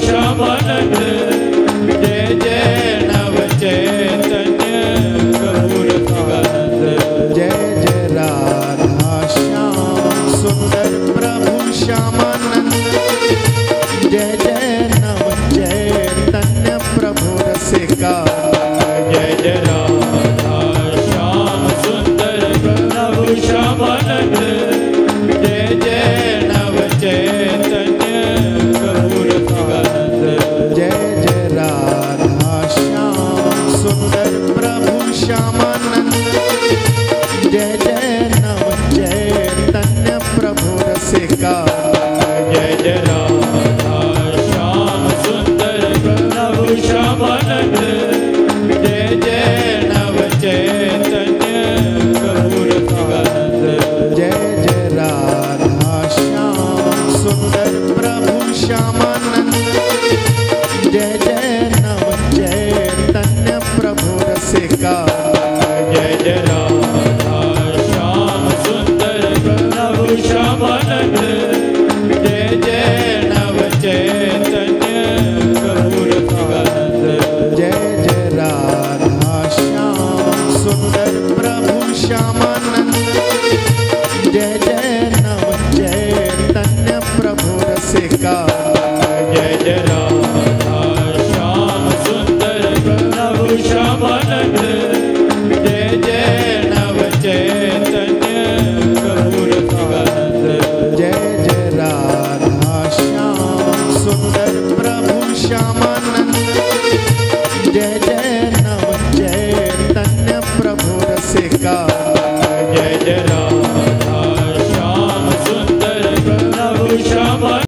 श्यामानंद जय जय नव चैतन्य प्रभु रसिकानंद जय जय राधा श्याम सुंदर प्रभु श्यामानंद जय जय नव चैतन्य प्रभु रसिकानंद जय जय राधा श्याम सुंदर प्रभु श्यामानंद जय जय नव चैतन्य प्रभु रसिकानंद जय जय राधा श्याम सुंदर प्रभु श्यामानंद जय जय नव चैतन्य प्रभु रसिकानंद जय जय राधा श्याम सुंदर प्रभु श्यामानंद जय जय नव चैतन्य प्रभु रसिकानंद जय जय राधा श्याम सुंदर प्रभु श्यामानंद जय जय नव चैतन्य प्रभु रसिकानंद जय जय राधा श्याम सुंदर प्रभु श्यामानंद जय जय नव चैतन्य प्रभु रसिकानंद जय जय राधा श्याम सुंदर प्रभु श्यामानंद जय जय नव चैतन्य प्रभु रसिकानंद जय जय राधा श्याम सुंदर प्रभु श्यामानंद जय जय नव चैतन्य प्रभु रसिकानंद जय जय राधा श्याम सुंदर प्रभु श्यामानंद जय जय नव चैतन्य प्रभु रसिकानंद जय जय राधा श्याम सुंदर प्रभु श्यामानंद